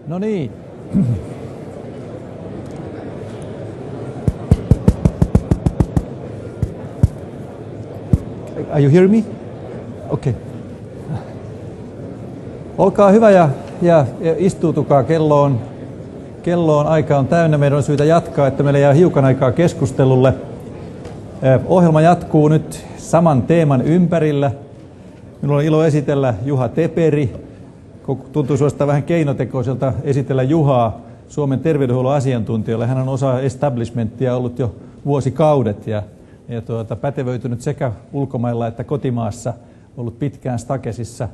No niin. Are you hearing me? Okay. Olkaa hyvä ja istuutukaa. Kello on aika on täynnä. Meidän on syytä jatkaa, että meillä jää hiukan aikaa keskustelulle. Ohjelma jatkuu nyt saman teeman ympärillä. Minulla on ilo esitellä Juha Teperi. Tuntuu suorastaan vähän keinotekoiselta esitellä Juhaa Suomen terveydenhuollon asiantuntijalle. Hän on osa establishmenttia ollut jo vuosikaudet ja pätevöitynyt sekä ulkomailla että kotimaassa, ollut pitkään Stakesissa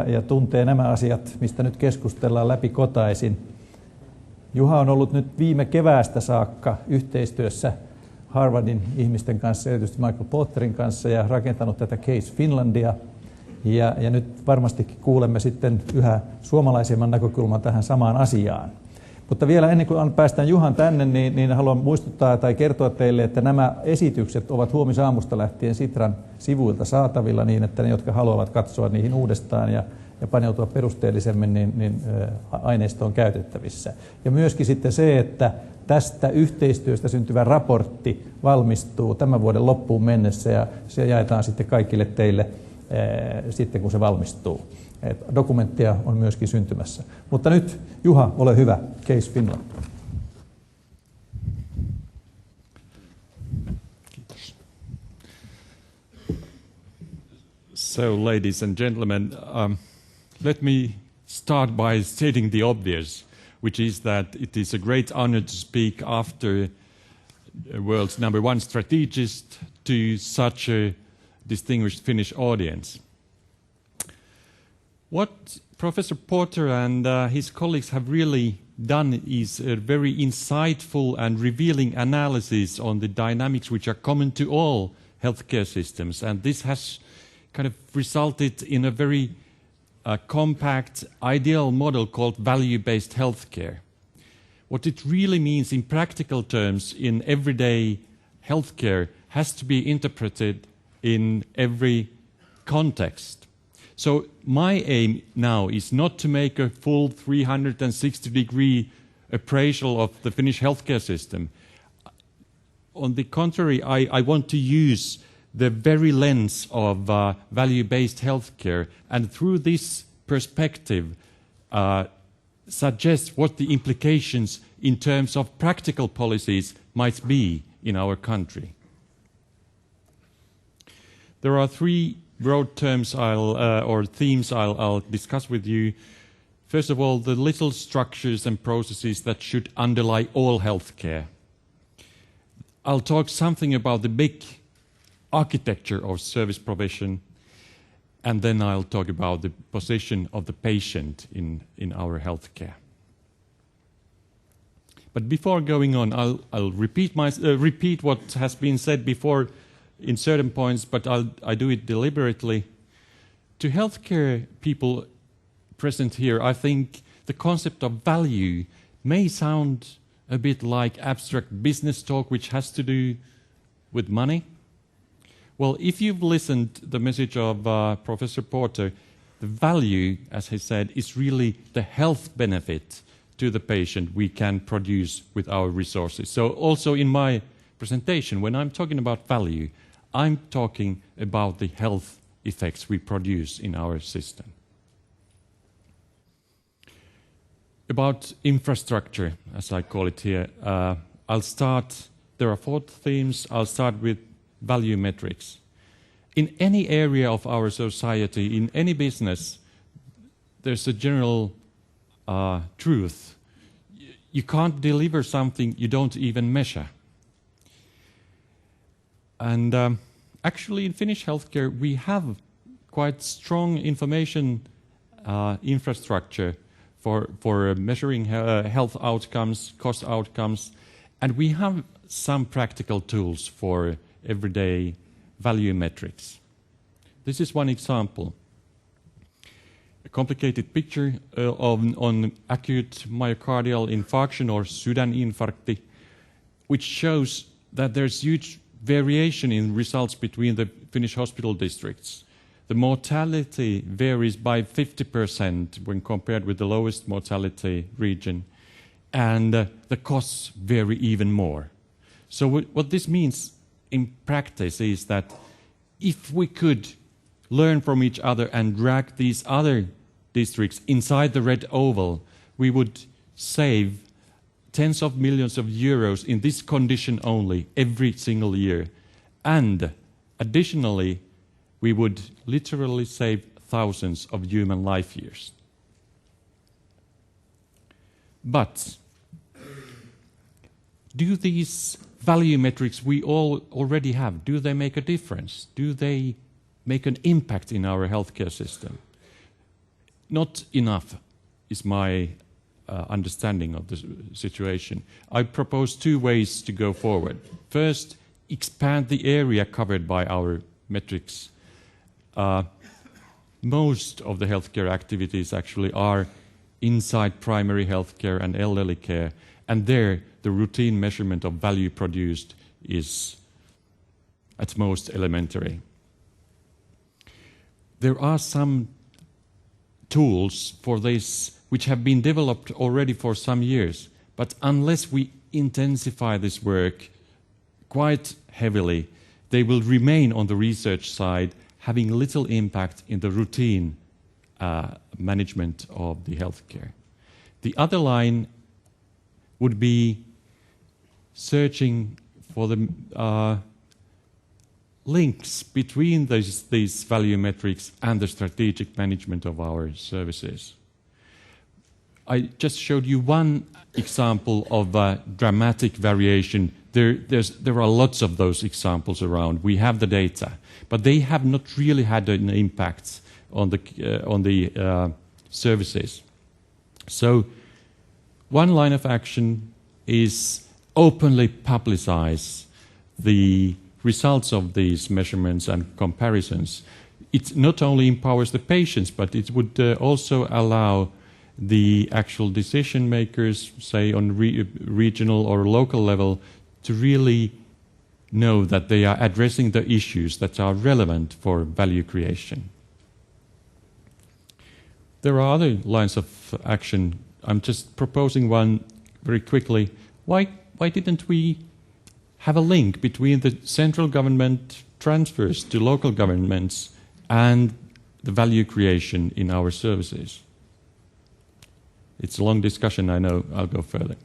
ja tuntee nämä asiat, mistä nyt keskustellaan läpikotaisin. Juha on ollut nyt viime keväästä saakka yhteistyössä Harvardin ihmisten kanssa, erityisesti Michael Potterin kanssa, ja rakentanut tätä Case Finlandia. Ja nyt varmastikin kuulemme sitten yhä suomalaisemman näkökulman tähän samaan asiaan. Mutta vielä ennen kuin päästään Juhan tänne, niin haluan muistuttaa tai kertoa teille, että nämä esitykset ovat huomisaamusta lähtien Sitran sivuilta saatavilla niin, että ne, jotka haluavat katsoa niihin uudestaan ja paneutua perusteellisemmin, niin aineisto on käytettävissä. Ja myöskin sitten se, että tästä yhteistyöstä syntyvä raportti valmistuu tämän vuoden loppuun mennessä ja se jaetaan sitten kaikille teille sitten, kun se valmistuu. Dokumenttia on myöskin syntymässä. Mutta nyt, Juha, ole hyvä. Case Finland. Kiitos. So, ladies and gentlemen, let me start by stating the obvious, which is that it is a great honor to speak after the world's #1 strategist to such a distinguished Finnish audience. What Professor Porter and his colleagues have really done is a very insightful and revealing analysis on the dynamics which are common to all healthcare systems, and this has kind of resulted in a very compact, ideal model called value-based healthcare. What it really means in practical terms in everyday healthcare has to be interpreted in every context. So my aim now is not to make a full 360-degree appraisal of the Finnish healthcare system. On the contrary, I want to use the very lens of value-based healthcare, and through this perspective suggest what the implications in terms of practical policies might be in our country. There are three broad terms or themes I'll discuss with you. First of all, the little structures and processes that should underlie all healthcare. I'll talk something about the big architecture of service provision, and then I'll talk about the position of the patient in our healthcare. But before going on, I'll repeat what has been said before in certain points, but I do it deliberately. To healthcare people present here, I think the concept of value may sound a bit like abstract business talk which has to do with money. Well, if you've listened to the message of Professor Porter, the value, as he said, is really the health benefit to the patient we can produce with our resources. So also in my presentation, when I'm talking about value, I'm talking about the health effects we produce in our system. About infrastructure, as I call it here, there are 4 themes. I'll start with value metrics. In any area of our society, in any business, there's a general truth. You can't deliver something you don't even measure. And actually in Finnish healthcare we have quite strong information infrastructure for measuring health outcomes, cost outcomes, and we have some practical tools for everyday value metrics. This is one example. A complicated picture on acute myocardial infarction or sydäninfarkti, which shows that there's huge variation in results between the Finnish hospital districts. the mortality varies by 50% when compared with the lowest mortality region, and the costs vary even more. So what this means in practice is that if we could learn from each other and drag these other districts inside the red oval, we would save tens of millions of euros in this condition only every single year. And additionally, we would literally save thousands of human life years. But do these value metrics we all already have, do they make a difference? Do they make an impact in our healthcare system? Not enough is my understanding of the situation. I propose two ways to go forward. First, expand the area covered by our metrics. Most of the healthcare activities actually are inside primary healthcare and elderly care, and there the routine measurement of value produced is at most elementary. There are some tools for this which have been developed already for some years, but unless we intensify this work quite heavily, they will remain on the research side, having little impact in the routine management of the healthcare. The other line would be searching for the links between these value metrics and the strategic management of our services. I just showed you one example of a dramatic variation. There are lots of those examples around. We have the data, but they have not really had an impact on the services. So one line of action is openly publicize the results of these measurements and comparisons. It not only empowers the patients, but it would also allow the actual decision makers, say on regional or local level, to really know that they are addressing the issues that are relevant for value creation. There are other lines of action. I'm just proposing one very quickly. Why didn't we have a link between the central government transfers to local governments and the value creation in our services? It's a long discussion, I know. I'll go further.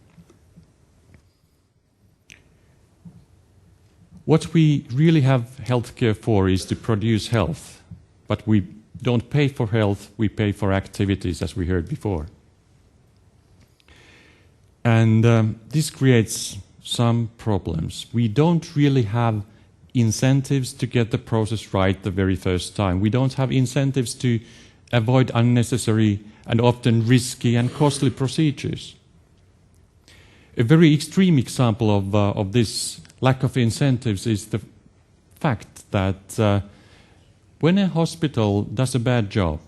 What we really have healthcare for is to produce health, but we don't pay for health, we pay for activities, as we heard before. And this creates some problems. We don't really have incentives to get the process right the very first time. We don't have incentives to avoid unnecessary and often risky and costly procedures. A very extreme example of this lack of incentives is the fact that when a hospital does a bad job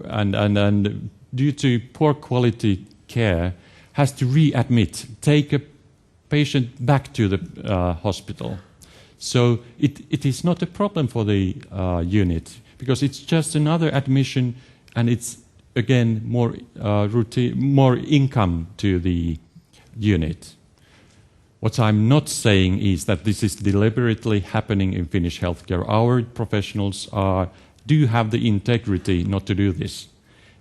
and due to poor quality care has to readmit, take a patient back to the hospital. So it is not a problem for the unit because it's just another admission and it's again more routine, more income to the unit. What I'm not saying is that this is deliberately happening in Finnish healthcare. Our professionals do have the integrity not to do this.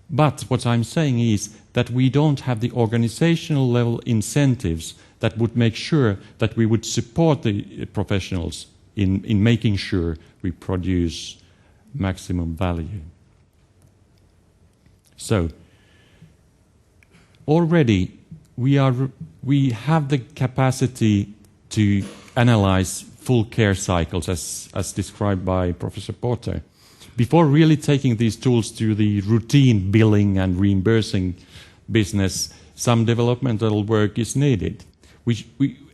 But what I'm saying is that we don't have the organizational level incentives that would make sure that we would support the professionals in making sure we produce maximum value. So, already we have the capacity to analyze full care cycles as described by Professor Porter. Before really taking these tools to the routine billing and reimbursing business, some developmental work is needed.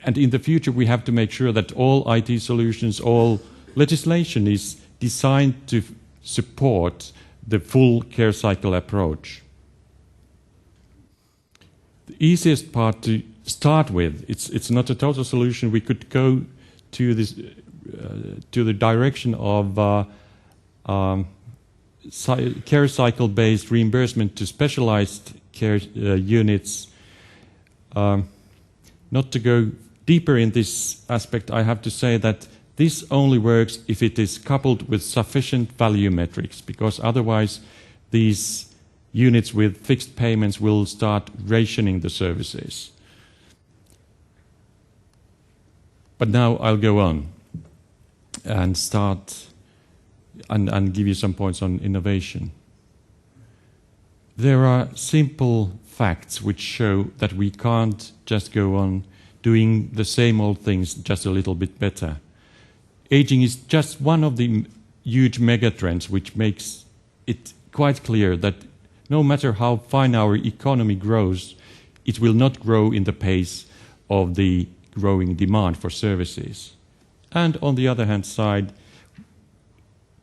And in the future we have to make sure that all IT solutions, all legislation is designed to support the full care cycle approach. The easiest part to start with, it's not a total solution. We could go to this to the direction of care cycle-based reimbursement to specialized care units. Not to go deeper in this aspect, I have to say that this only works if it is coupled with sufficient value metrics, because otherwise these units with fixed payments will start rationing the services. But now I'll go on and start and give you some points on innovation. There are simple facts which show that we can't just go on doing the same old things just a little bit better. Aging is just one of the huge megatrends which makes it quite clear that no matter how fine our economy grows, it will not grow in the pace of the growing demand for services. And on the other hand side,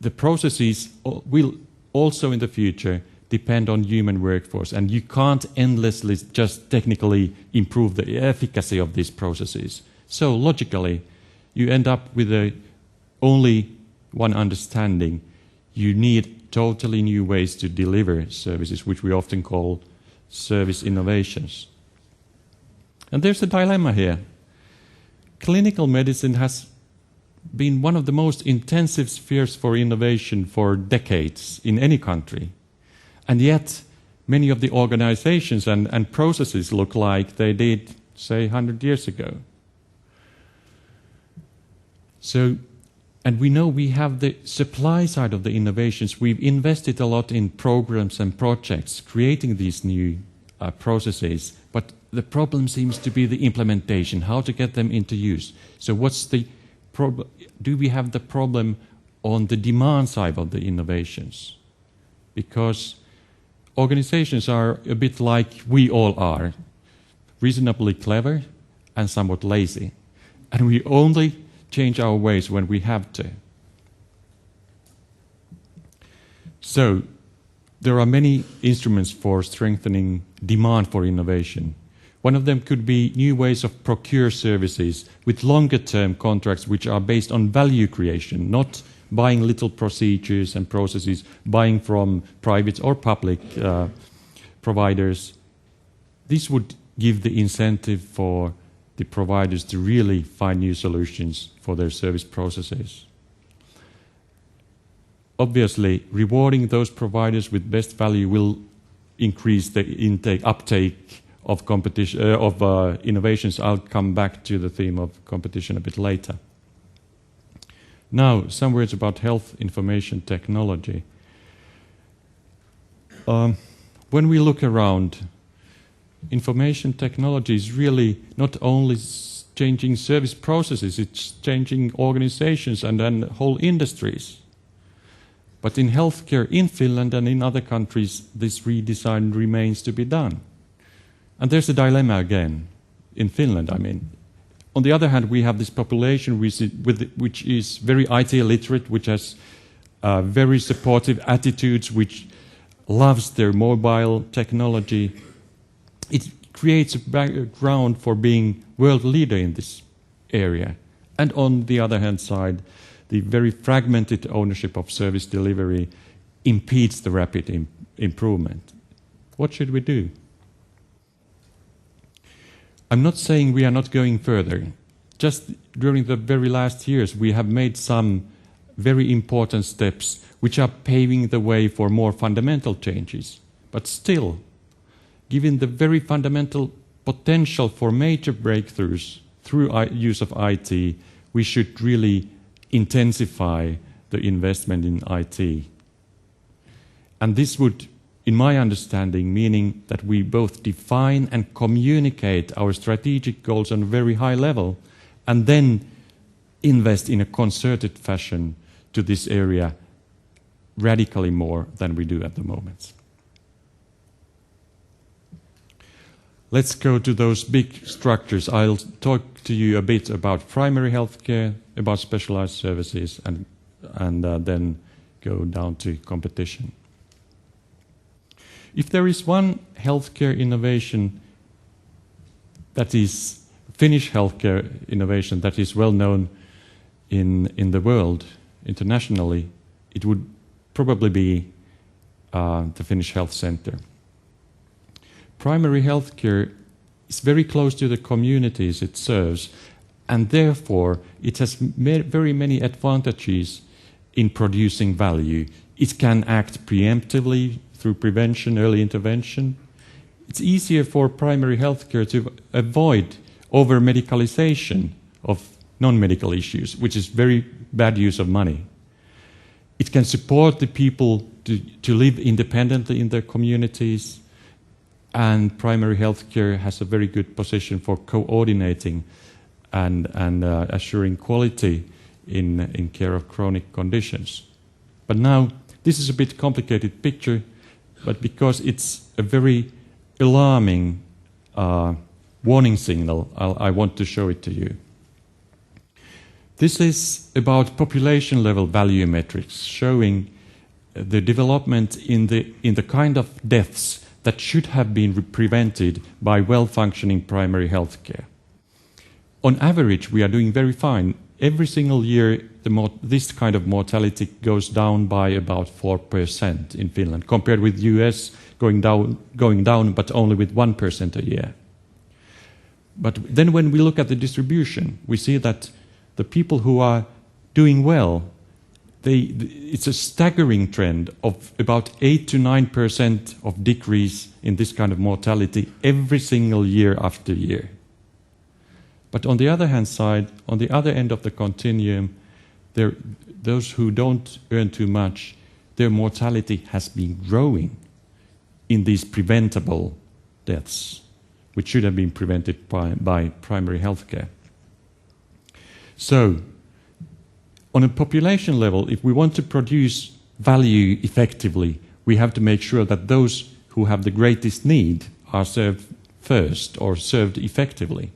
the processes will also in the future depend on human workforce, and you can't endlessly just technically improve the efficacy of these processes. So logically, you end up with only one understanding. You need totally new ways to deliver services, which we often call service innovations. And there's a dilemma here. Clinical medicine has been one of the most intensive spheres for innovation for decades in any country. And yet, many of the organizations and processes look like they did, say, 100 years ago. So, and we know we have the supply side of the innovations. We've invested a lot in programs and projects, creating these new processes. But the problem seems to be the implementation, how to get them into use. So what's the problem? Do we have the problem on the demand side of the innovations? Because organizations are a bit like we all are, reasonably clever and somewhat lazy. And we only change our ways when we have to. So, there are many instruments for strengthening demand for innovation. One of them could be new ways of procure services with longer-term contracts which are based on value creation, not buying little procedures and processes, buying from private or public providers. This would give the incentive for the providers to really find new solutions for their service processes. Obviously, rewarding those providers with best value will increase the uptake of competition innovations. I'll come back to the theme of competition a bit later. Now, some words about health information technology. When we look around, information technology is really not only changing service processes, it's changing organizations and then whole industries. But in healthcare in Finland and in other countries, this redesign remains to be done. And there's a dilemma again, in Finland, I mean. On the other hand, we have this population which is very IT literate, which has very supportive attitudes, which loves their mobile technology. It creates a background for being world leader in this area. And on the other hand side, the very fragmented ownership of service delivery impedes the rapid improvement. What should we do? I'm not saying we are not going further. Just during the very last years, we have made some very important steps which are paving the way for more fundamental changes. But still, given the very fundamental potential for major breakthroughs through use of IT, we should really intensify the investment in IT. And this would, in my understanding, meaning that we both define and communicate our strategic goals on a very high level and then invest in a concerted fashion to this area radically more than we do at the moment. Let's go to those big structures. I'll talk to you a bit about primary healthcare, about specialized services, and then go down to competition. If there is one healthcare innovation that is Finnish healthcare innovation that is well known in the world internationally, it would probably be the Finnish health center. Primary healthcare is very close to the communities it serves, and therefore it has very many advantages in producing value. It can act preemptively through prevention, early intervention. It's easier for primary healthcare to avoid over-medicalization of non-medical issues, which is very bad use of money. It can support the people to live independently in their communities, and primary healthcare has a very good position for coordinating and assuring quality in care of chronic conditions. But now, this is a bit complicated picture, but because it's a very alarming warning signal, I want to show it to you. This is about population-level value metrics, showing the development in the kind of deaths that should have been prevented by well-functioning primary health care. On average, we are doing very fine. Every single year, this kind of mortality goes down by about 4% in Finland, compared with US going down, but only with 1% a year. But then when we look at the distribution, we see that the people who are doing well, it's a staggering trend of about 8 to 9% of decrease in this kind of mortality every single year after year. But on the other hand side, on the other end of the continuum, those who don't earn too much, their mortality has been growing in these preventable deaths, which should have been prevented by primary health care. So, on a population level, if we want to produce value effectively, we have to make sure that those who have the greatest need are served first or served effectively.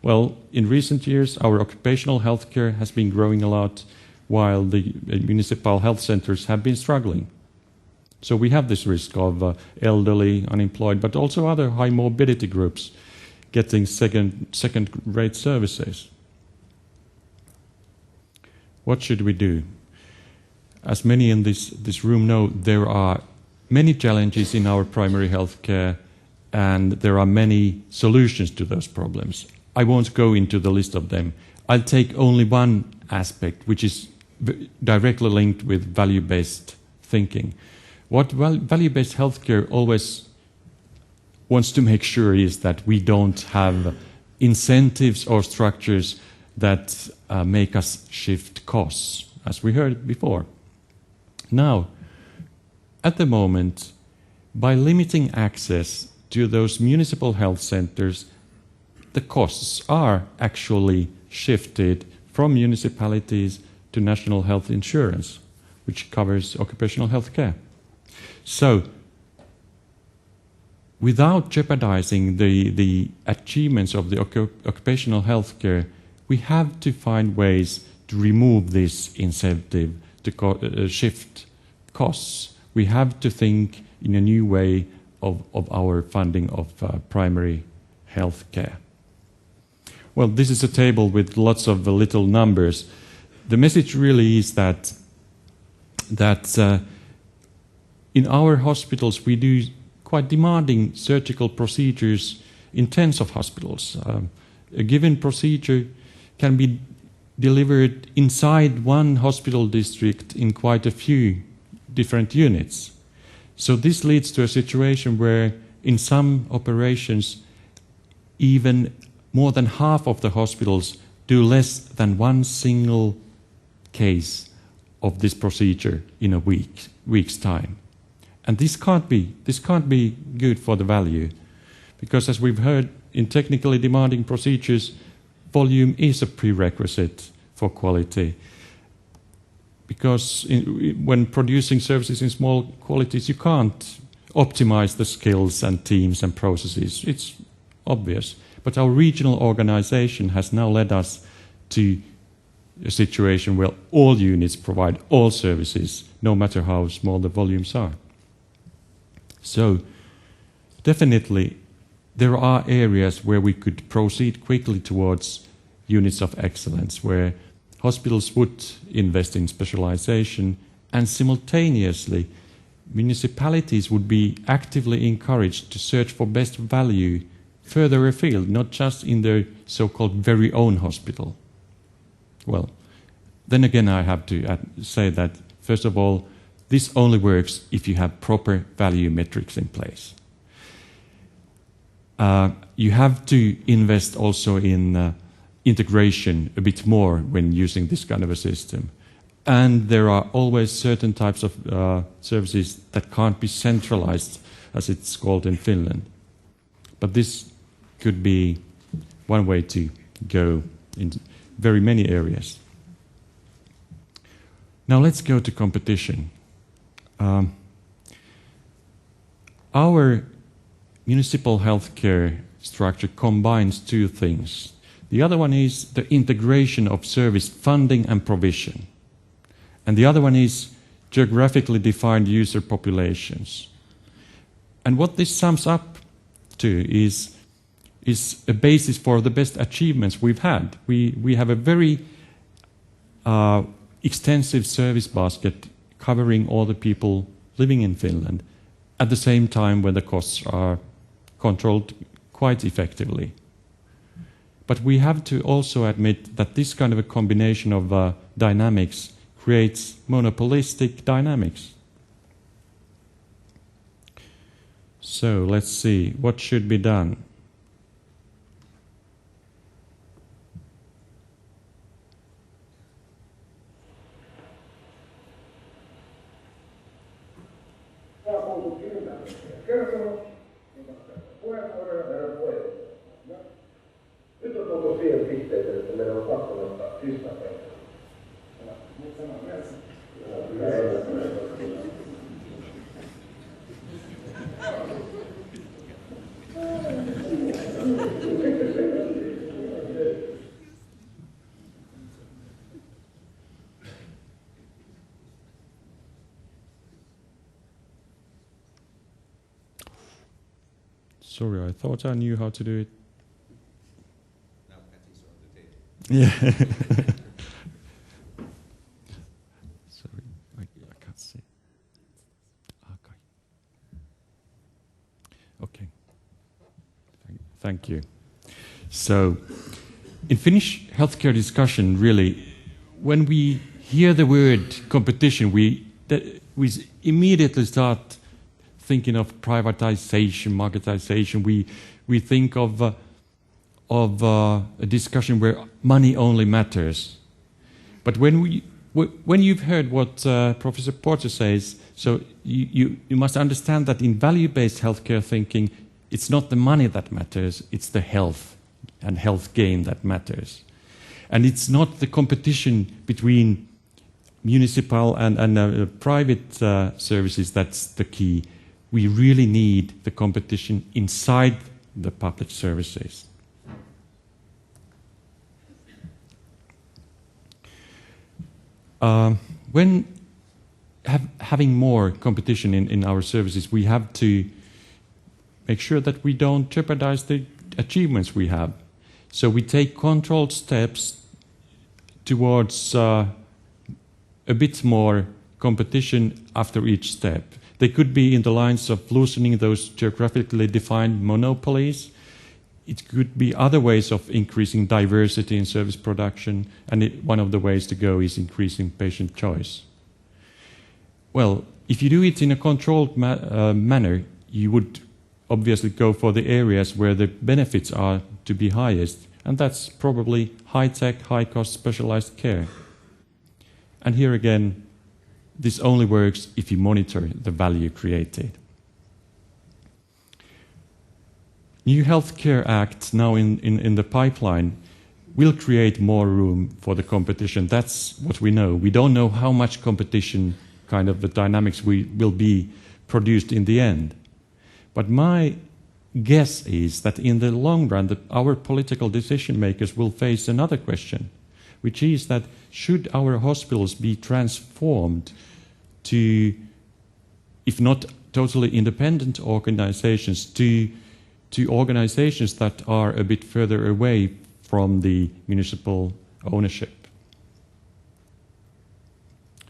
Well, in recent years, our occupational health care has been growing a lot, while the municipal health centers have been struggling. So we have this risk of elderly, unemployed, but also other high morbidity groups getting second-rate services. What should we do? As many in this room know, there are many challenges in our primary health care, and there are many solutions to those problems. I won't go into the list of them. I'll take only one aspect, which is directly linked with value-based thinking. What value-based healthcare always wants to make sure is that we don't have incentives or structures that make us shift costs, as we heard before. Now, at the moment, by limiting access to those municipal health centers, the costs are actually shifted from municipalities to national health insurance, which covers occupational health care. So, without jeopardizing the achievements of the occupational health care, we have to find ways to remove this incentive to shift costs. We have to think in a new way of our funding of primary health care. Well, this is a table with lots of little numbers. The message really is that in our hospitals we do quite demanding surgical procedures in tens of hospitals. A given procedure can be delivered inside one hospital district in quite a few different units. So this leads to a situation where in some operations even more than half of the hospitals do less than one single case of this procedure in a week's time. And this can't be good for the value, because as we've heard, in technically demanding procedures, volume is a prerequisite for quality. Because when producing services in small quantities, you can't optimize the skills and teams and processes. It's obvious. But our regional organization has now led us to a situation where all units provide all services, no matter how small the volumes are. So, definitely, there are areas where we could proceed quickly towards units of excellence, where hospitals would invest in specialization and simultaneously municipalities would be actively encouraged to search for best value further afield, not just in their so-called very own hospital. Well, then again I have to say that, first of all, this only works if you have proper value metrics in place. You have to invest also in integration a bit more when using this kind of a system. And there are always certain types of services that can't be centralized, as it's called in Finland. But this could be one way to go in very many areas. Now let's go to competition. Our municipal healthcare structure combines two things. The other one is the integration of service funding and provision. And the other one is geographically defined user populations. And what this sums up to is a basis for the best achievements we've had. We have a very extensive service basket covering all the people living in Finland, at the same time when the costs are controlled quite effectively. But we have to also admit that this kind of a combination of dynamics creates monopolistic dynamics. So let's see, what should be done? Nyt on tultu siihen pisteeseen, että meidän on pakko nostaa systeemiä. Sorry, I thought I knew how to do it. Now Patty's on the table. Yeah. Sorry, I can't see. Okay. Okay. Thank you. So, in Finnish healthcare discussion, really, when we hear the word competition, we immediately start thinking of privatization, marketization. We think of a discussion where money only matters. But when you've heard what Professor Porter says, so you must understand that in value-based healthcare thinking, it's not the money that matters, it's the health and health gain that matters. And it's not the competition between municipal and private services that's the key. We really need the competition inside the public services. When having more competition in our services, we have to make sure that we don't jeopardize the achievements we have. So we take controlled steps towards a bit more competition after each step. They could be in the lines of loosening those geographically defined monopolies. It could be other ways of increasing diversity in service production, and one of the ways to go is increasing patient choice. Well, if you do it in a controlled manner, you would obviously go for the areas where the benefits are to be highest, and that's probably high-tech, high-cost specialized care. And here again, this only works if you monitor the value created. New Healthcare Act now in the pipeline will create more room for the competition. That's what we know. We don't know how much competition kind of the dynamics will be produced in the end. But my guess is that in the long run, our political decision makers will face another question, which is that should our hospitals be transformed to, if not totally independent organizations, to organizations that are a bit further away from the municipal ownership?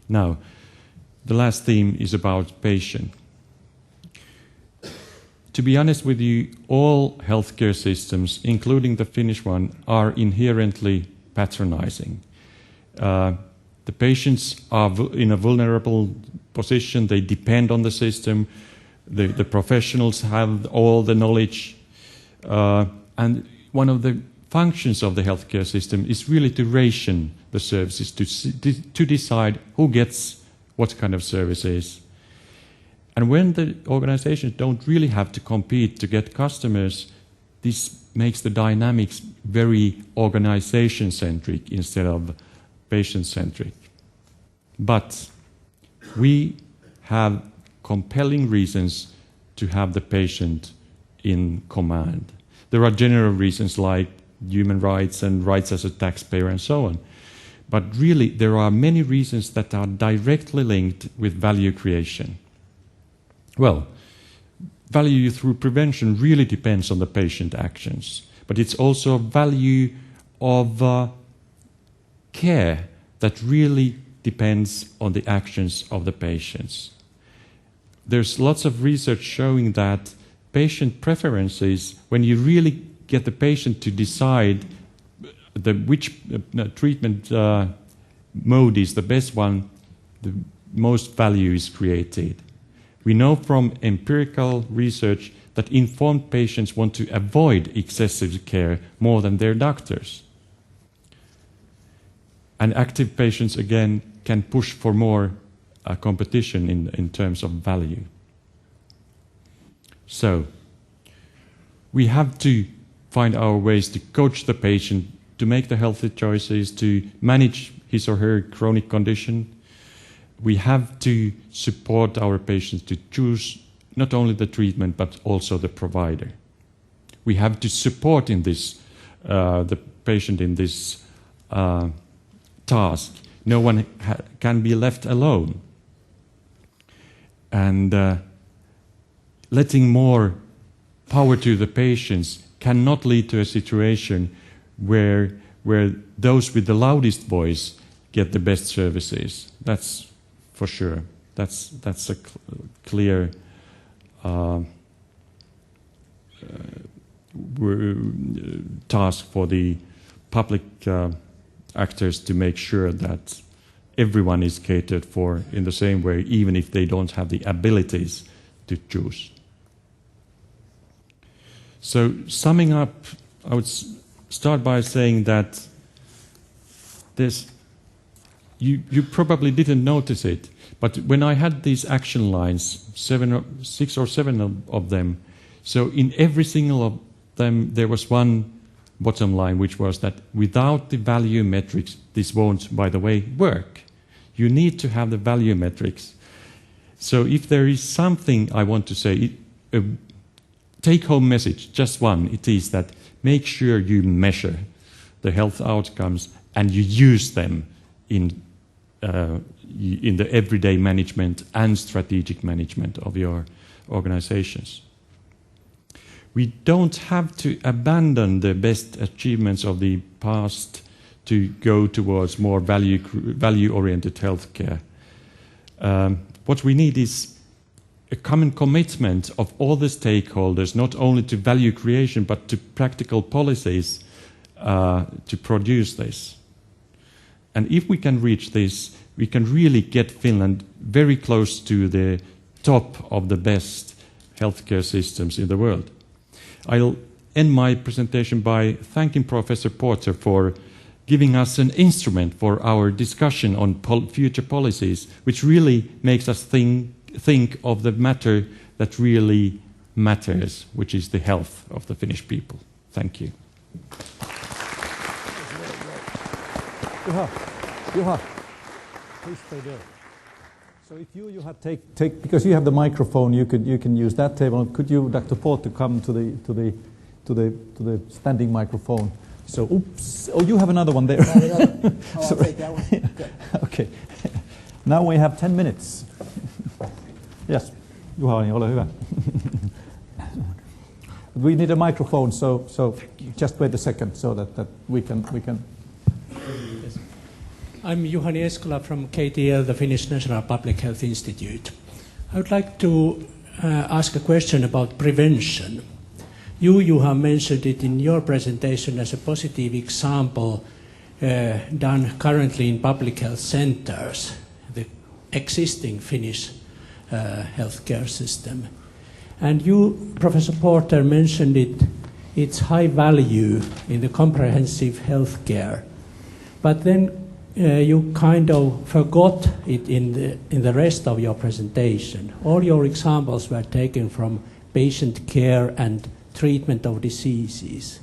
Now, the last theme is about patient. To be honest with you, all healthcare systems, including the Finnish one, are inherently patronizing. The patients are in a vulnerable position. They depend on the system. The professionals have all the knowledge. And one of the functions of the healthcare system is really to ration the services, to decide who gets what kind of services. And when the organizations don't really have to compete to get customers, this makes the dynamics very organization-centric instead of patient-centric. But we have compelling reasons to have the patient in command. There are general reasons like human rights and rights as a taxpayer and so on. But really, there are many reasons that are directly linked with value creation. Well, value through prevention really depends on the patient actions, but it's also a value of care that really depends on the actions of the patients. There's lots of research showing that patient preferences, when you really get the patient to decide which treatment mode is the best one, the most value is created. We know from empirical research that informed patients want to avoid excessive care more than their doctors. And active patients, again, can push for more competition in terms of value. So, we have to find our ways to coach the patient to make the healthy choices, to manage his or her chronic condition. We have to support our patients to choose not only the treatment but also the provider. We have to support in this the patient in this task. No one can be left alone. And letting more power to the patients cannot lead to a situation where those with the loudest voice get the best services. That's for sure. That's a clear task for the public actors to make sure that everyone is catered for in the same way, even if they don't have the abilities to choose. So, summing up, I would start by saying that you probably didn't notice it, but when I had these action lines, 6 or 7 of them, so in every single of them there was one bottom line, which was that without the value metrics, this won't, by the way, work. You need to have the value metrics. So if there is something I want to say, a take-home message, just one, it is that make sure you measure the health outcomes and you use them in the everyday management and strategic management of your organizations. We don't have to abandon the best achievements of the past to go towards more value-oriented healthcare. What we need is a common commitment of all the stakeholders, not only to value creation, but to practical policies to produce this. And if we can reach this, we can really get Finland very close to the top of the best healthcare systems in the world. I'll end my presentation by thanking Professor Porter for giving us an instrument for our discussion on future policies, which really makes us think of the matter that really matters, which is the health of the Finnish people. Thank you. Juha, please stay there. So if Juha, take because you have the microphone, you can use that table. Could you, Dr. Porter, come to the standing microphone? So, oops! Oh, you have another one there. I'll take that one. Okay. Now we have 10 minutes. Yes, Juha, ole hyvä. We need a microphone, so just wait a second, so that we can. Yes. I'm Juha Teperi from KTL, the Finnish National Public Health Institute. I would like to ask a question about prevention. You, Juha, mentioned it in your presentation as a positive example done currently in public health centers, the existing Finnish healthcare system. And you, Professor Porter, mentioned its high value in the comprehensive healthcare. But then you kind of forgot it in the rest of your presentation. All your examples were taken from patient care and treatment of diseases.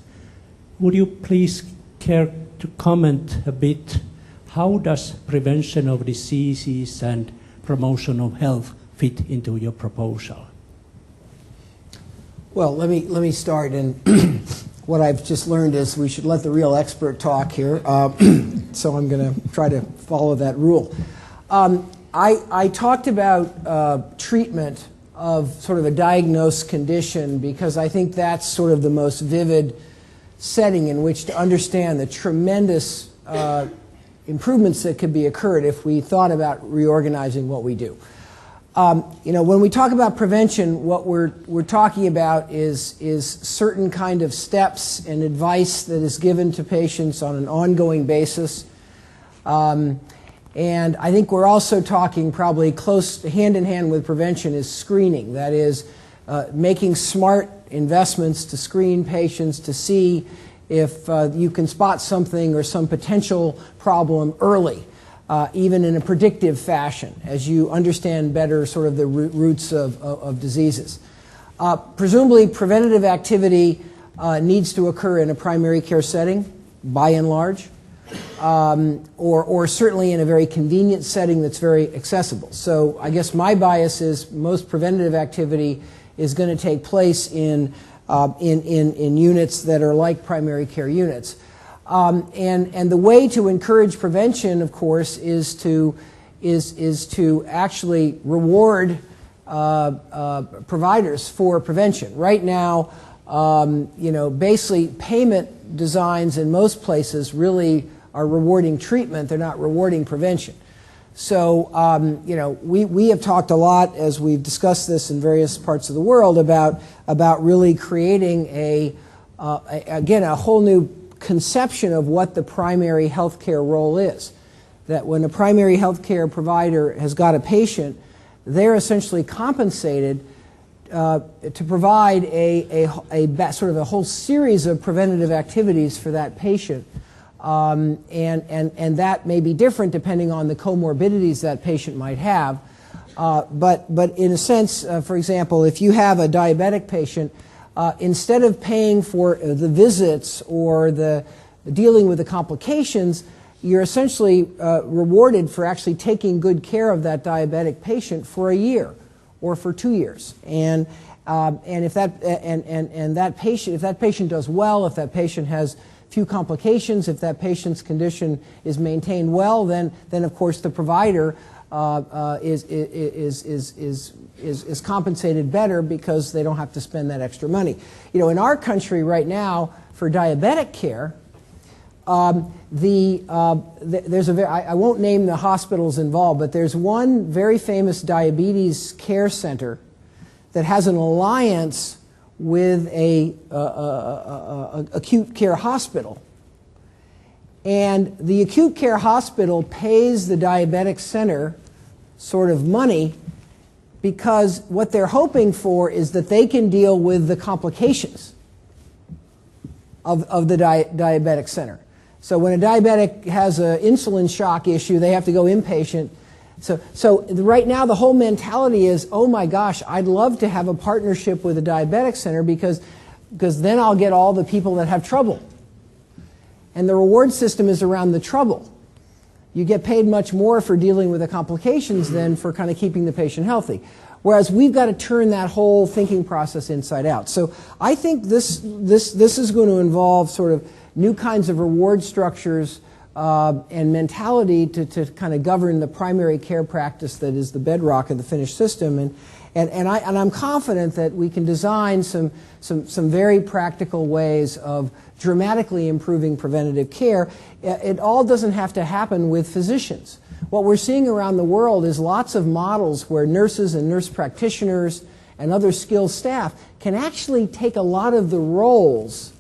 Would you please care to comment a bit, how does prevention of diseases and promotion of health fit into your proposal? Well, let me start, and what I've just learned is we should let the real expert talk here, so I'm going to try to follow that rule. I talked about treatment of sort of a diagnosed condition because I think that's sort of the most vivid setting in which to understand the tremendous improvements that could be occurred if we thought about reorganizing what we do. When we talk about prevention, what we're talking about is certain kind of steps and advice that is given to patients on an ongoing basis. And I think we're also talking probably close hand in hand with prevention is screening. That is making smart investments to screen patients to see if you can spot something or some potential problem early. Even in a predictive fashion, as you understand better sort of the roots of diseases. Presumably, preventative activity needs to occur in a primary care setting, by and large, or certainly in a very convenient setting that's very accessible. So I guess my bias is most preventative activity is going to take place in units that are like primary care units. And the way to encourage prevention, of course, is to actually reward providers for prevention. Right now, basically payment designs in most places really are rewarding treatment. They're not rewarding prevention. So, we have talked a lot, as we've discussed this in various parts of the world, about really creating a whole new conception of what the primary healthcare role is. That when a primary healthcare provider has got a patient, they're essentially compensated to provide a sort of a whole series of preventative activities for that patient. And that may be different depending on the comorbidities that patient might have. But in a sense, for example, if you have a diabetic patient, instead of paying for the visits or the dealing with the complications, you're essentially rewarded for actually taking good care of that diabetic patient for a year or for 2 years. And if that patient does well, if that patient has few complications, if that patient's condition is maintained well, then of course the provider is compensated better because they don't have to spend that extra money. In our country right now for diabetic care, there's I won't name the hospitals involved, but there's one very famous diabetes care center that has an alliance with a acute care hospital. And the acute care hospital pays the diabetic center sort of money because what they're hoping for is that they can deal with the complications of the diabetic center. So when a diabetic has an insulin shock issue, they have to go inpatient. So right now the whole mentality is, oh my gosh, I'd love to have a partnership with a diabetic center because then I'll get all the people that have trouble. And the reward system is around the trouble. You get paid much more for dealing with the complications than for kind of keeping the patient healthy. Whereas we've got to turn that whole thinking process inside out. So I think this is going to involve sort of new kinds of reward structures and mentality to kind of govern the primary care practice that is the bedrock of the Finnish system. And I'm confident that we can design some very practical ways of dramatically improving preventative care. It all doesn't have to happen with physicians. What we're seeing around the world is lots of models where nurses and nurse practitioners and other skilled staff can actually take a lot of the roles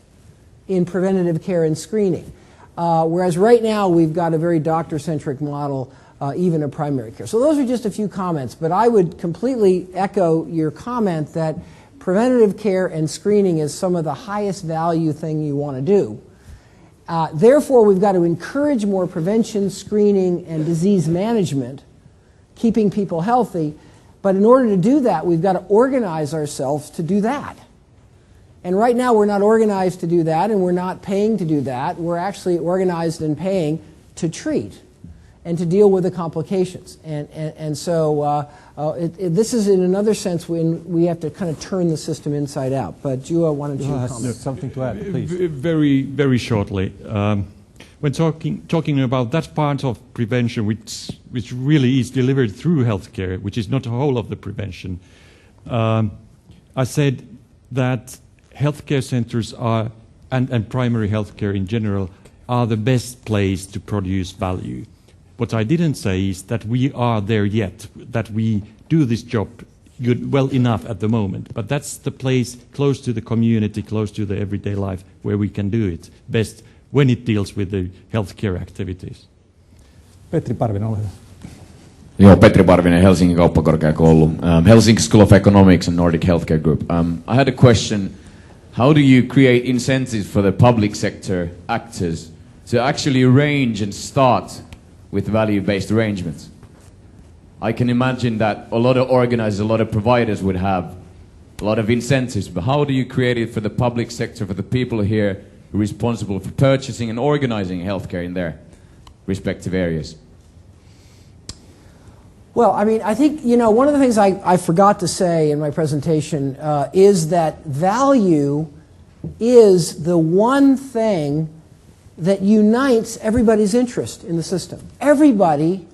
in preventative care and screening. Whereas right now we've got a very doctor-centric model, even of primary care. So those are just a few comments, but I would completely echo your comment that preventative care and screening is some of the highest value thing you want to do. Therefore, we've got to encourage more prevention, screening, and disease management, keeping people healthy. But in order to do that, we've got to organize ourselves to do that. And right now, we're not organized to do that, and we're not paying to do that. We're actually organized and paying to treat and to deal with the complications. And so this is, in another sense, when we have to kind of turn the system inside out. But Juha, why don't you comment? Something to add, please. Very, very shortly. When talking about that part of prevention which really is delivered through healthcare, which is not the whole of the prevention, I said that healthcare centers are, and primary healthcare in general, are the best place to produce value. What I didn't say is that we are there yet, that we do this job well enough at the moment. But that's the place close to the community, close to the everyday life, where we can do it best when it deals with the healthcare activities. Petri Parvinen, ole hyvä. Joo, Petri Parvinen, Helsingin kauppakorkeakoulu, Helsinki School of Economics and Nordic Healthcare Group. I had a question. How do you create incentives for the public sector actors to actually arrange and start with value-based arrangements? I can imagine that a lot of organizers, a lot of providers would have a lot of incentives, but how do you create it for the public sector, for the people here who are responsible for purchasing and organizing healthcare in their respective areas? Well, I mean, I think, you know, one of the things I forgot to say in my presentation is that value is the one thing that unites everybody's interest in the system. Everybody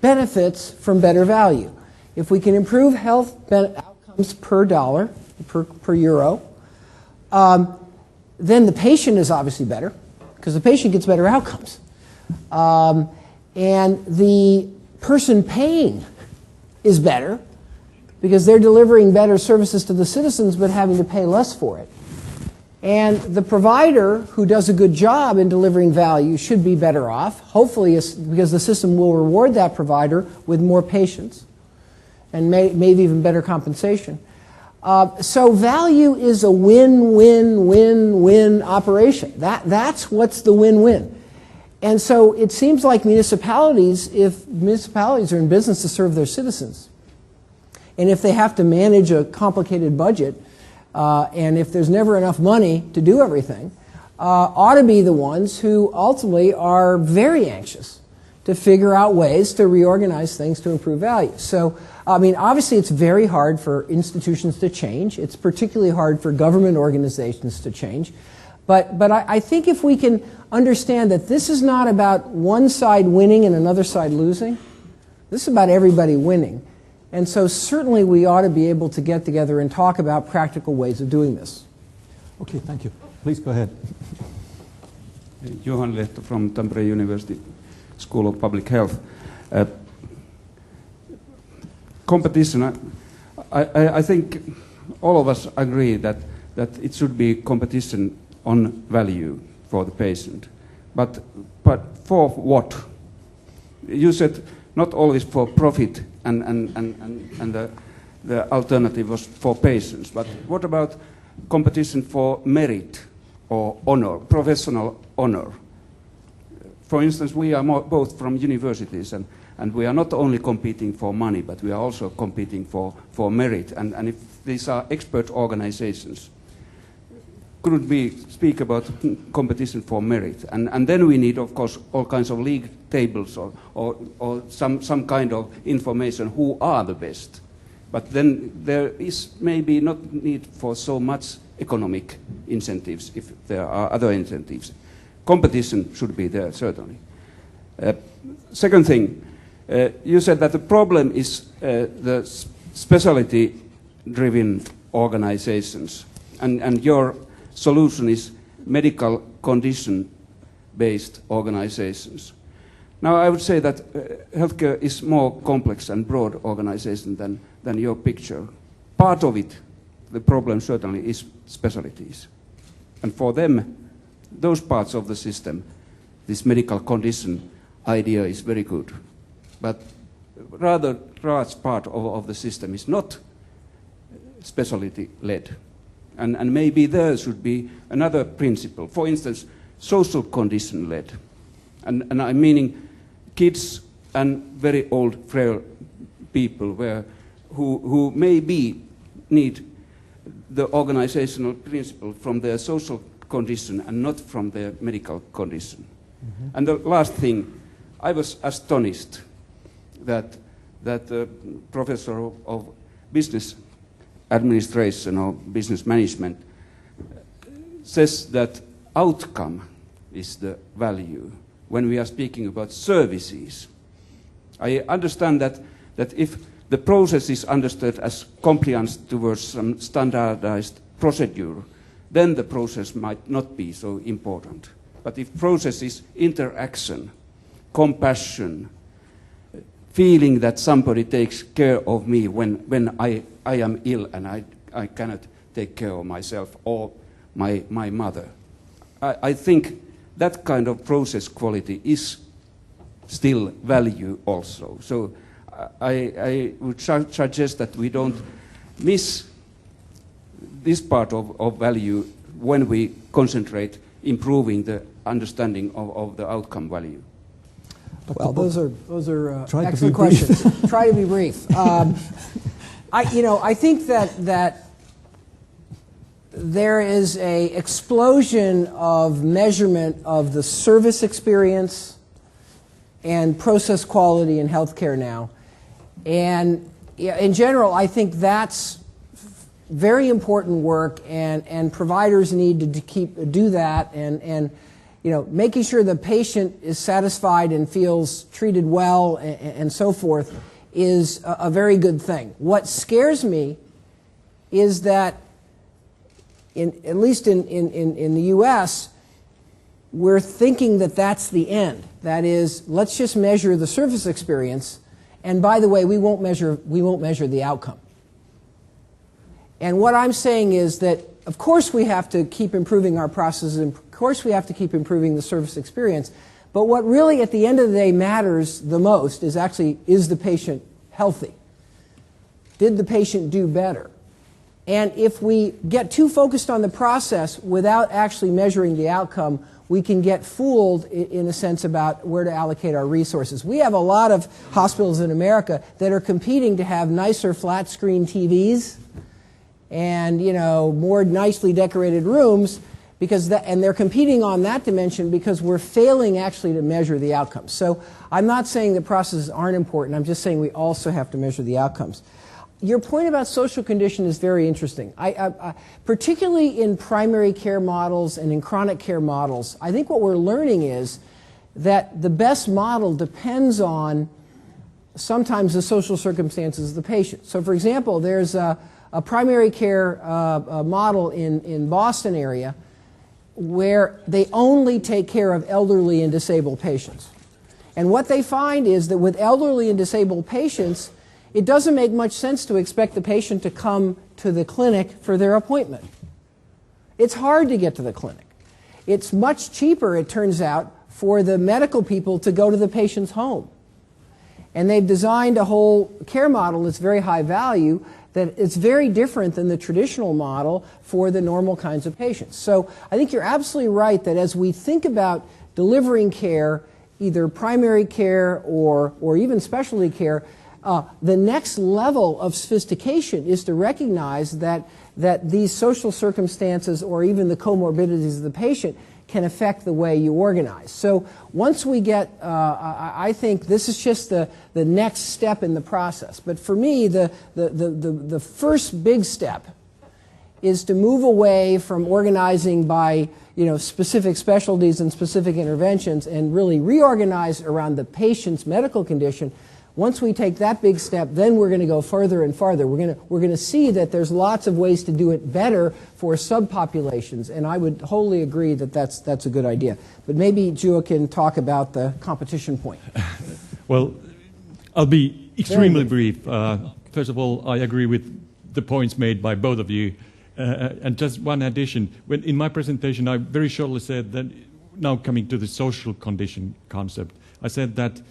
benefits from better value. If we can improve health outcomes per dollar, per euro, then the patient is obviously better, because the patient gets better outcomes. And the person paying is better, because they're delivering better services to the citizens but having to pay less for it. And the provider who does a good job in delivering value should be better off, hopefully, because the system will reward that provider with more patients and maybe even better compensation. So value is a win-win-win-win operation. That's what's the win-win. And so it seems like municipalities, if municipalities are in business to serve their citizens, and if they have to manage a complicated budget, and if there's never enough money to do everything, ought to be the ones who ultimately are very anxious to figure out ways to reorganize things to improve value. So, I mean, obviously it's very hard for institutions to change. It's particularly hard for government organizations to change. But I think if we can understand that this is not about one side winning and another side losing, this is about everybody winning. And so certainly we ought to be able to get together and talk about practical ways of doing this. Okay, thank you. Please go ahead. Johan Lehto from Tampere University School of Public Health. Competition, I think all of us agree that it should be competition on value for the patient. But for what? You said not always for profit and the alternative was for patients. But what about competition for merit or honor, professional honor? For instance, we are both from universities, and we are not only competing for money, but we are also competing for merit. And if these are expert organizations, couldn't we speak about competition for merit? And then we need, of course, all kinds of league tables or some kind of information who are the best. But then there is maybe not need for so much economic incentives if there are other incentives. Competition should be there, certainly. Second thing, you said that the problem is the specialty-driven organizations, and your solution is medical condition-based organizations. Now, I would say that healthcare is more complex and broad organization than your picture. Part of it, the problem certainly is specialties. And for them, those parts of the system, this medical condition idea is very good. But rather large part of the system is not specialty-led. And maybe there should be another principle. For instance, social condition-led. And I'm meaning kids and very old, frail people who maybe need the organizational principle from their social condition and not from their medical condition. Mm-hmm. And the last thing, I was astonished that the professor of business administration or business management says that outcome is the value when we are speaking about services. I understand that if the process is understood as compliance towards some standardized procedure, then the process might not be so important. But if process is interaction, compassion, feeling that somebody takes care of me when I am ill and I cannot take care of myself or my mother, I think that kind of process quality is still value also. So I would suggest that we don't miss this part of value when we concentrate improving the understanding of the outcome value. Well, those are excellent questions. Try to be brief. I think that there is a explosion of measurement of the service experience and process quality in healthcare now. And in general, I think that's very important work, and providers need to do that, and making sure the patient is satisfied and feels treated well and so forth is a very good thing. What scares me is that at least in the U.S., we're thinking that that's the end. That is, let's just measure the service experience, and by the way, we won't measure the outcome. And what I'm saying is that, of course, we have to keep improving our processes, and of course, we have to keep improving the service experience. But what really, at the end of the day, matters the most is actually, is the patient healthy? Did the patient do better? And if we get too focused on the process without actually measuring the outcome, we can get fooled, in a sense, about where to allocate our resources. We have a lot of hospitals in America that are competing to have nicer flat-screen TVs and, more nicely decorated rooms, and they're competing on that dimension because we're failing actually to measure the outcomes. So I'm not saying that processes aren't important. I'm just saying we also have to measure the outcomes. Your point about social condition is very interesting. Particularly in primary care models and in chronic care models, I think what we're learning is that the best model depends on sometimes the social circumstances of the patient. So for example, there's a primary care model in Boston area where they only take care of elderly and disabled patients. And what they find is that with elderly and disabled patients, it doesn't make much sense to expect the patient to come to the clinic for their appointment. It's hard to get to the clinic. It's much cheaper, it turns out, for the medical people to go to the patient's home. And they've designed a whole care model that's very high value, that it's very different than the traditional model for the normal kinds of patients. So I think you're absolutely right that as we think about delivering care, either primary care or even specialty care, the next level of sophistication is to recognize that these social circumstances or even the comorbidities of the patient can affect the way you organize. So once we get, I think this is just the next step in the process. But for me, the first big step is to move away from organizing by specific specialties and specific interventions and really reorganize around the patient's medical condition, Once we take that big step, then we're going to go further and farther. We're going to see that there's lots of ways to do it better for subpopulations, and I would wholly agree that that's a good idea. But maybe Juha can talk about the competition point. Well, I'll be extremely brief. First of all, I agree with the points made by both of you. And just one addition. In my presentation, I very shortly said that, now coming to the social condition concept, I said that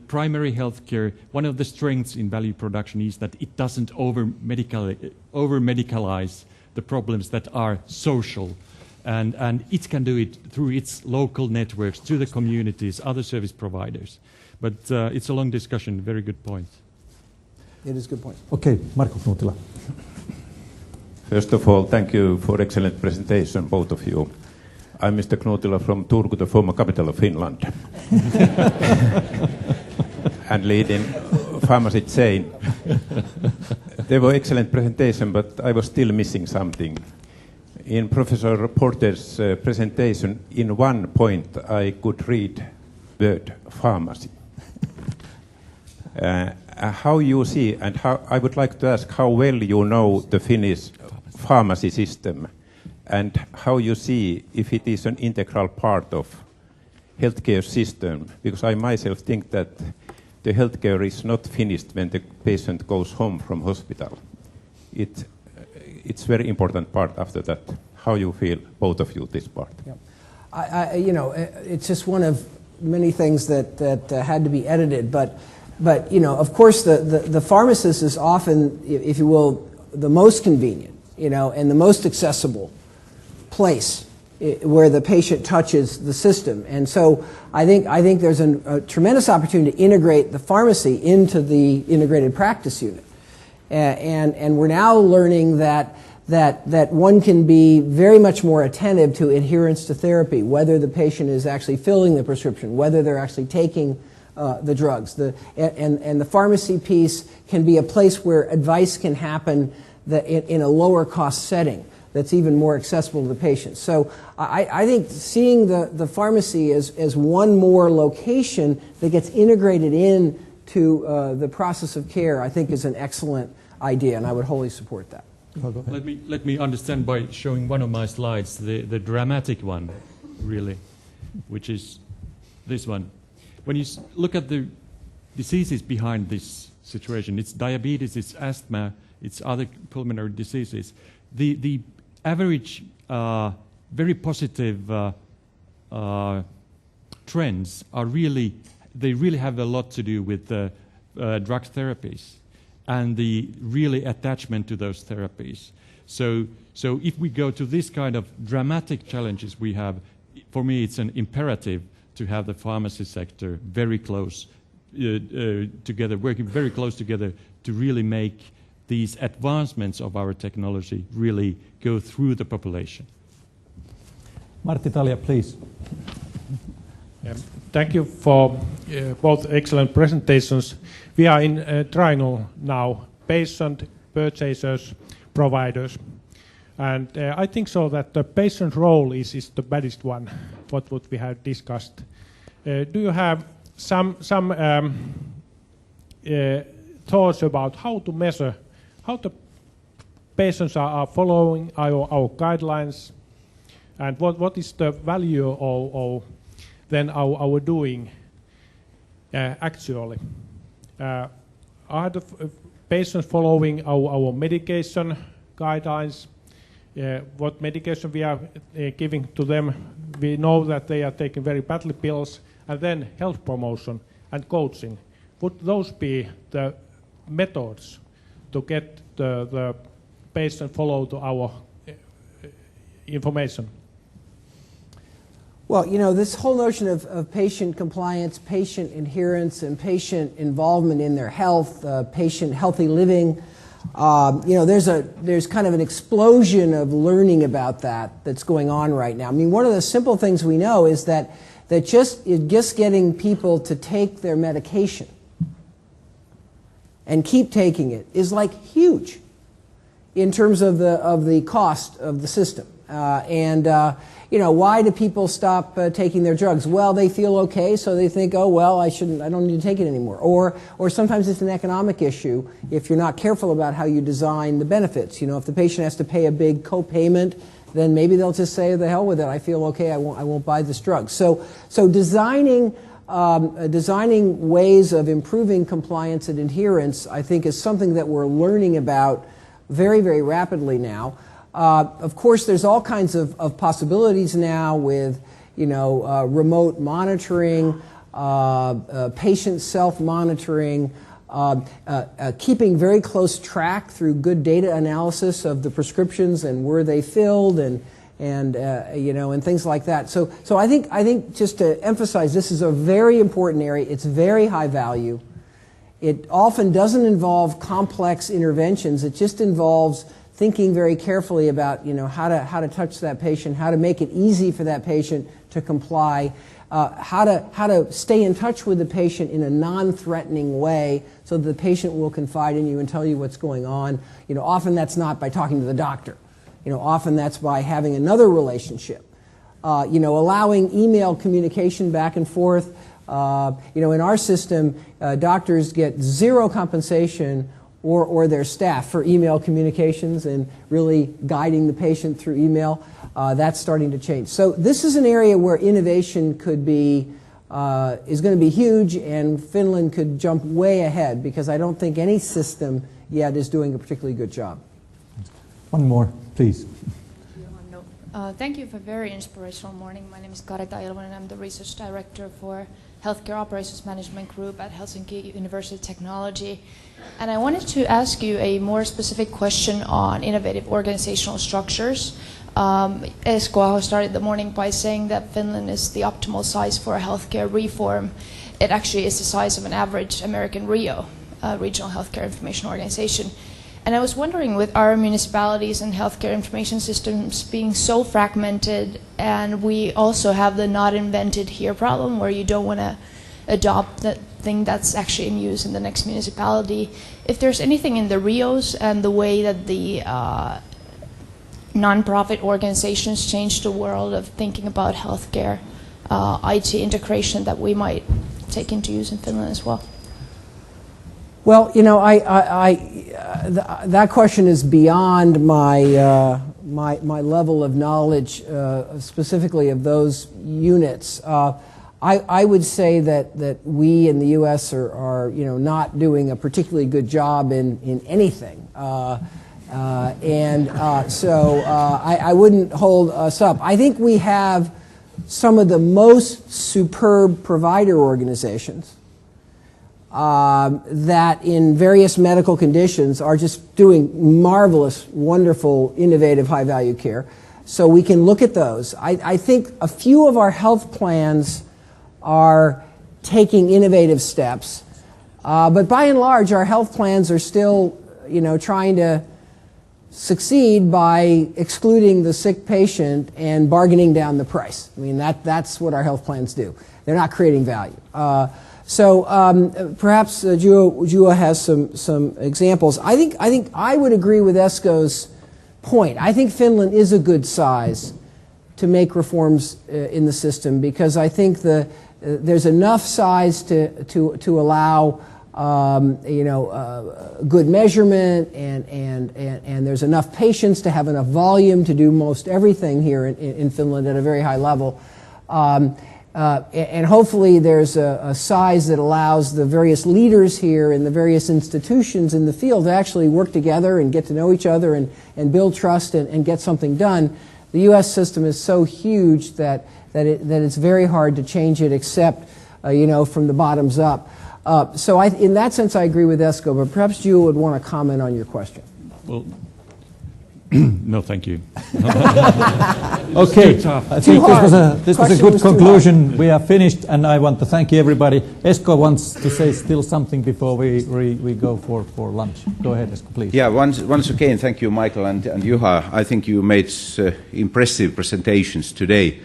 primary healthcare, one of the strengths in value production is that it doesn't over-medicalize the problems that are social. And it can do it through its local networks, to the communities, other service providers. But it's a long discussion, very good point. It is a good point. Okay, Marko Knutila. First of all, thank you for excellent presentation, both of you. I'm Mr. Knutila from Turku, the former capital of Finland, and leading pharmacy chain. They were excellent presentation, but I was still missing something. In Professor Porter's presentation, in one point, I could read word pharmacy. How you see, and how I would like to ask how well you know the Finnish pharmacy system, and how you see if it is an integral part of healthcare system, because I myself think that the healthcare is not finished when the patient goes home from hospital. It's very important part after that. How you feel, both of you, this part? Yeah. It's just one of many things that had to be edited, but of course the pharmacist is often, if you will, the most convenient, and the most accessible place where the patient touches the system. And so I think there's a tremendous opportunity to integrate the pharmacy into the integrated practice unit. And we're now learning that one can be very much more attentive to adherence to therapy, whether the patient is actually filling the prescription, whether they're actually taking the drugs. And the pharmacy piece can be a place where advice can happen in a lower cost setting that's even more accessible to the patient. So I think seeing the pharmacy as one more location that gets integrated into the process of care, I think is an excellent idea, and I would wholly support that. Let me understand by showing one of my slides, the dramatic one, really, which is this one. When you look at the diseases behind this situation, it's diabetes, it's asthma, it's other pulmonary diseases. The average very positive trends are really have a lot to do with drug therapies and the really attachment to those therapies. So if we go to this kind of dramatic challenges we have, for me it's an imperative to have the pharmacy sector very close together, working very close together to really make these advancements of our technology really go through the population. Martti Talja, please. Thank you for both excellent presentations. We are in a triangle now, patient, purchasers, providers. And I think so that the patient role is the baddest one, what we have discussed. Do you have some thoughts about how to measure how the patients are following our guidelines, and what is the value of then our doing actually? Are the patients following our medication guidelines? What medication we are giving to them? We know that they are taking very badly pills, and then health promotion and coaching. Would those be the methods to get the patient follow to our information? Well, this whole notion of patient compliance, patient adherence, and patient involvement in their health, patient healthy living, there's kind of an explosion of learning about that's going on right now. I mean, one of the simple things we know is that just getting people to take their medication and keep taking it is like huge in terms of the cost of the system. Why do people stop taking their drugs? Well, they feel okay, so they think, oh, well, I don't need to take it anymore. Or sometimes it's an economic issue if you're not careful about how you design the benefits. If the patient has to pay a big co-payment, then maybe they'll just say, the hell with it, I feel okay, I won't buy this drug. So designing ways of improving compliance and adherence, I think, is something that we're learning about very, very rapidly now. Of course, there's all kinds of possibilities now with, remote monitoring, patient self-monitoring, keeping very close track through good data analysis of the prescriptions and where they filled and things like that. So I think just to emphasize, this is a very important area. It's very high value. It often doesn't involve complex interventions. It just involves thinking very carefully about how to touch that patient, how to make it easy for that patient to comply, how to stay in touch with the patient in a non-threatening way so that the patient will confide in you and tell you what's going on. Often that's not by talking to the doctor. Often that's by having another relationship. Allowing email communication back and forth. In our system, doctors get zero compensation or their staff for email communications and really guiding the patient through email. That's starting to change. So this is an area where innovation is going to be huge, and Finland could jump way ahead because I don't think any system yet is doing a particularly good job. One more, please. Thank you for a very inspirational morning. My name is Karita Ilvonen. I'm the Research Director for Healthcare Operations Management Group at Helsinki University of Technology. And I wanted to ask you a more specific question on innovative organizational structures. Esko started the morning by saying that Finland is the optimal size for a healthcare reform. It actually is the size of an average American RIO, Regional Healthcare Information Organization. And I was wondering, with our municipalities and healthcare information systems being so fragmented, and we also have the not invented here problem where you don't want to adopt the thing that's actually in use in the next municipality, if there's anything in the RIOs and the way that the non-profit organizations change the world of thinking about healthcare IT integration that we might take into use in Finland as well. Well, that question is beyond my level of knowledge, specifically of those units. I would say that we in the U.S. are not doing a particularly good job in anything, so I wouldn't hold us up. I think we have some of the most superb provider organizations that in various medical conditions are just doing marvelous, wonderful, innovative, high-value care. So we can look at those. I think a few of our health plans are taking innovative steps, but by and large, our health plans are still, trying to succeed by excluding the sick patient and bargaining down the price. I mean, that's what our health plans do. They're not creating value. So perhaps Juha has some examples. I think I would agree with Esko's point. I think Finland is a good size to make reforms in the system because I think there's enough size to allow good measurement and there's enough patients to have enough volume to do most everything here in Finland at a very high level. And hopefully there's a size that allows the various leaders here and the various institutions in the field to actually work together and get to know each other and build trust and get something done. The U.S. system is so huge that it's very hard to change it except from the bottoms up. So in that sense I agree with Esko, but perhaps Juha would want to comment on your question. Well, no, thank you. Okay, I think this was a good conclusion. We are finished, and I want to thank you, everybody. Esko wants to say still something before we go for lunch. Go ahead, Esko, please. Yeah, once again, thank you, Michael and Juha. I think you made impressive presentations today,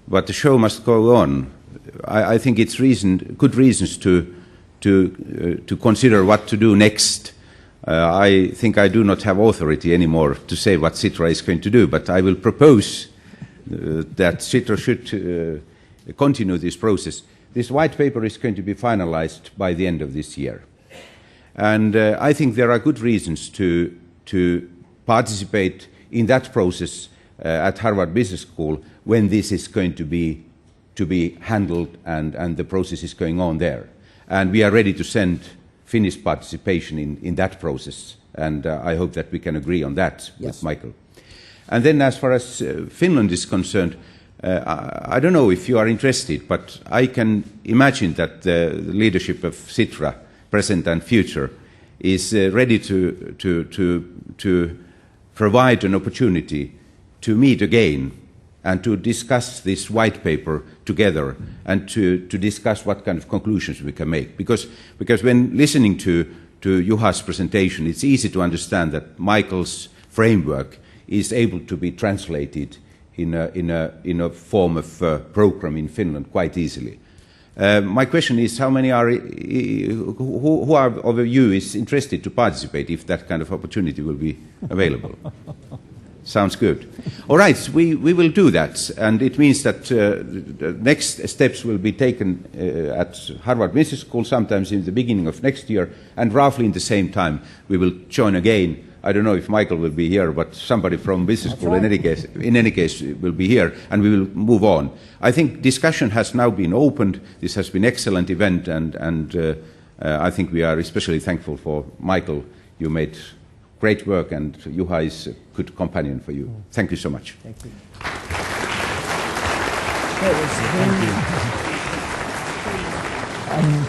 but the show must go on. I think it's good reasons to consider what to do next. I think I do not have authority anymore to say what Sitra is going to do, but I will propose that Sitra should continue this process. This white paper is going to be finalized by the end of this year. And I think there are good reasons to participate in that process at Harvard Business School when this is going to be handled and the process is going on there. And we are ready to send Finnish participation in that process. And I hope that we can agree on that with Michael. And then as far as Finland is concerned, I don't know if you are interested, but I can imagine that the leadership of Sitra, present and future, is ready to provide an opportunity to meet again and to discuss this white paper together and to discuss what kind of conclusions we can make. Because when listening to Juha's presentation, it's easy to understand that Michael's framework is able to be translated in a form of program in Finland quite easily. My question is, how many are, who of you is interested to participate if that kind of opportunity will be available? Sounds good. All right, we will do that, and it means that the next steps will be taken at Harvard Business School sometimes in the beginning of next year, and roughly in the same time we will join again. I don't know if Michael will be here, but somebody from business school in any case will be here, and we will move on. I think discussion has now been opened. This has been an excellent event, and I think we are especially thankful for Michael. You made great work, and Juha is a good companion for you. Thank you so much. Thank you. Thank you.